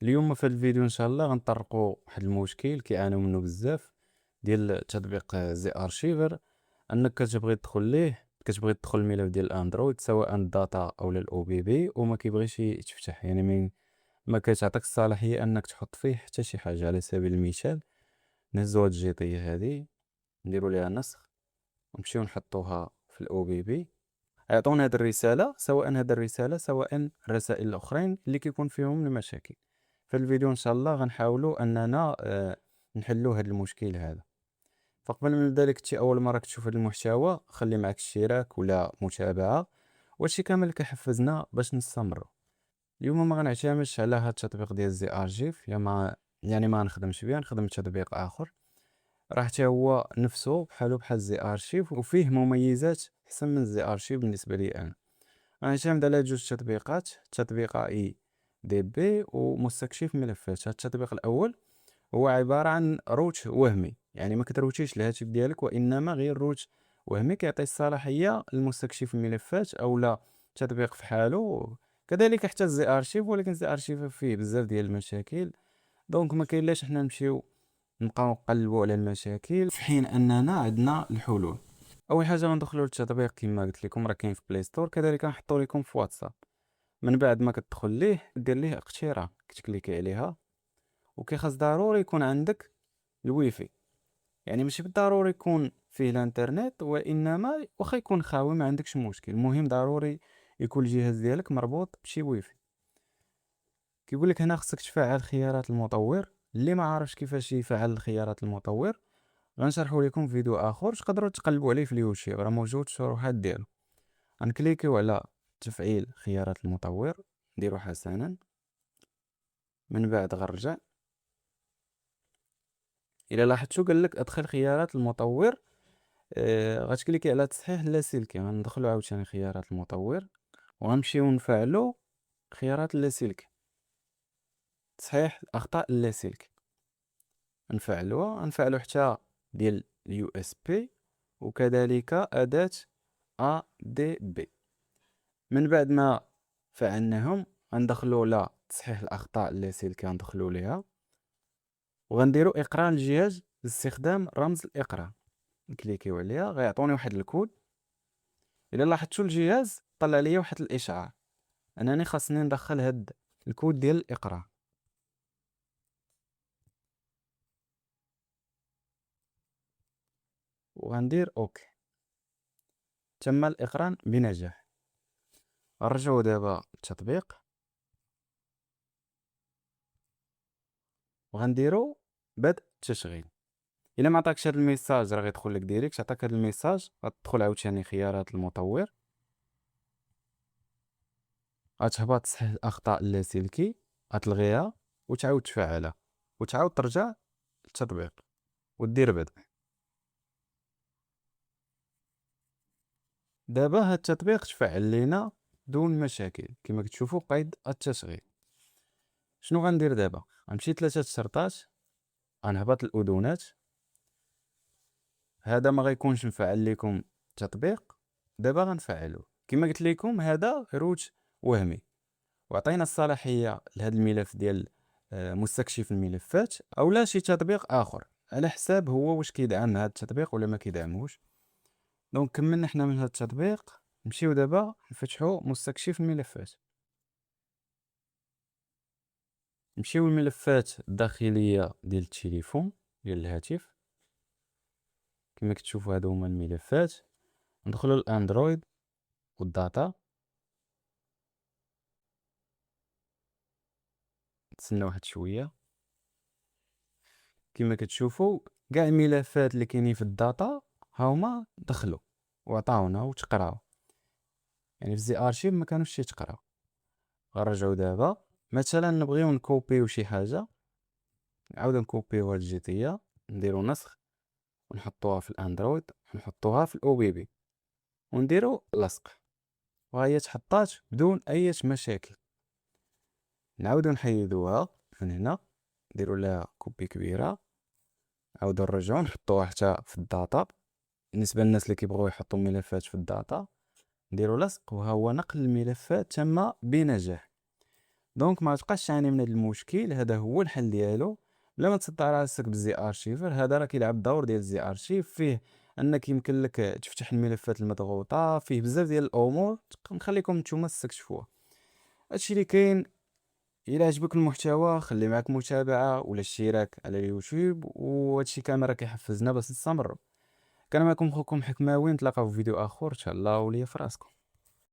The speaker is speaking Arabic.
اليوم في الفيديو ان شاء الله غنطرقوا واحد المشكل كيعانيو منه بزاف ديال تطبيق زي ارشيفر. انك كتبغي تدخل الملف ديال الاندرويد سواء الداتا او الاو بي بي وما كيبغيش يتفتح، يعني ما كتعطيك الصلاحيه انك تحط فيه حتى شي حاجه. على سبيل المثال نهزو هاد الجيطيه هادي، نديرو ليها نسخ ونمشيو نحطوها في الاو بي بي، عيطونا هاد الرساله سواء الرسائل الاخرين اللي كيكون فيهم المشاكل. في الفيديو ان شاء الله غنحاولوا اننا نحلوا هذا المشكل هذا. فقبل ما نبدا لك انت اول مره كتشوف هذا المحتوى خلي معك اشتراك ولا متابعه، وهادشي كامل كيحفزنا باش نستمروا. اليوم ما غنعتمدش على هذا التطبيق ديال زي ارشيف، يعني ما نخدمش بيه، نخدم تطبيق اخر راه حتى هو نفسه بحال زي ارشيف وفيه مميزات احسن من زي ارشيف بالنسبه لي انا. غنعتمد على جوج تطبيقات، تطبيق اي دي بي ومستكشف ملفات. هاد التطبيق الاول هو عبارة عن روت وهمي، يعني ما كتروتيش الهاتف ديالك وإنما غير روت وهمي كيعطي الصلاحية لمستكشف الملفات أو لا تطبيق في حاله. كذلك حتى زي ارشيف، ولكن زي ارشيف فيه بزاف ديال المشاكل، دونك ما كاين لاش حنا نمشيو نبقاو نقلبوا على المشاكل في حين اننا عندنا الحلول. اول حاجه غندخلوا للتطبيق كما قلت لكم راه كاين في بلاي ستور، كذلك غنحطوا لكم في واتساب. من بعد ما كتدخل ليه دير ليه اقتراح، كتكليكي عليها وكيخاص ضروري يكون عندك الويفي، يعني ماشي بالضروري يكون فيه الانترنت وانما واخا يكون خاوي ما عندكش مشكل، المهم ضروري يكون الجهاز ديالك مربوط بشي ويفي. كيقول لك هنا خصك تفعل خيارات المطور. اللي ما عارفش كيفاش يفعل خيارات المطور غنشرحوا لكم في فيديو اخر، تقدروا تقلبوا عليه في اليوتيوب راه موجود الشروحات ديالو. غنكليكيو على تفعيل خيارات المطور، نديرو حسنا. من بعد غنرجع، الى لاحظتوا قال لك ادخل خيارات المطور. غتكليكي على تصحيح اللاسلكي، غندخلو عاوتاني خيارات المطور وغنمشيو نفعلو خيارات اللاسلكي، تصحيح الاخطاء اللاسلكي نفعلو حتى ديال اليو اس بي وكذلك اداة ا دي بي. من بعد ما فعلناهم غندخلو لا تصحيح الاخطاء اللاسلكي، غندخلو ليها وغنديرو اقرار الجهاز باستخدام رمز الاقراء، نكليكيو عليها غيعطوني واحد الكود. الا لاحظتوا الجهاز طلع ليا واحد الاشعار انني خاصني ندخل هاد الكود ديال الاقراء، وغندير اوكي. تم الاقران بنجاح. نرجعو دابا التطبيق وغنديرو بدء التشغيل. الا ما عطاكش هاد الميساج راه غيدخل لك ديريكت، عطاك هاد الميساج غتدخل عاوتاني خيارات المطور، غتهبط تصحيح الاخطاء اللاسلكي، غتلغيها وتعاود تفعلها وتعاود ترجع للتطبيق ودير بدء. دابا هاد التطبيق تفعل لينا بدون مشاكل كما كتشوفوا قيد التشغيل. شنو غندير دابا؟ غنمشي 3 شرطات، غنهبط الاذونات. هذا ما غيكونش مفعل لكم التطبيق، دابا غنفعلوه. كما قلت لكم هذا روت وهمي وعطينا الصلاحيه لهذا الملف ديال مستكشف الملفات او لا شي تطبيق اخر على حساب هو واش كيدعم هذا التطبيق ولا ما كيدعموش. دونك كملنا حنا من هذا التطبيق، نمشيو دابا نفتحوا مستكشف الملفات. نمشيو للملفات الداخليه ديال التليفون ديال الهاتف. كما كتشوفوا هادو هما الملفات. ندخلوا للاندرويد والداتا، نتسناو واحد شويه. كما كتشوفوا كاع الملفات اللي كاينين في الداتا هاهما دخلوا وعطاونا وتقراو، يعني في زي ارشيف ما كانوش يتقراو. غنرجعو دابا مثلا نبغيو نكوبيو شي حاجه، نعاودو نكوبيو هاد الجيتيه، نديرو نسخ ونحطوها في الاندرويد ونحطوها في الاو بي بي ونديرو لصق، وهي تحطات بدون اي مشاكل. نعاودو نحيدوها من هنا، نديرو لها كوبي كبيره، نعاودو نرجعو نحطوها حتى في الداتا. بالنسبه للناس اللي كيبغيو يحطوا ملفات في الداتا نديرو لصق، وها هو نقل الملفات تم بنجاح. دونك ما تبقاش تعاني من هاد المشكل، هذا هو الحل ديالو. بلا ما تصدع راسك بالزي ارشيفر، هذا راه كيلعب الدور ديال الزي ارشيف، فيه انك يمكن لك تفتح الملفات المضغوطه، فيه بزاف ديال الامور نخليكم نتوما تستكشفوها. هادشي اللي كاين. الى عجبك المحتوى خلي معاك متابعه ولا اشتراك على اليوتيوب، وهادشي كامل راه كيحفزنا باش نستمروا. كان معكم خوكم حكماوي، نتلاقاو في فيديو اخر، تهلاو ليا فراسكم.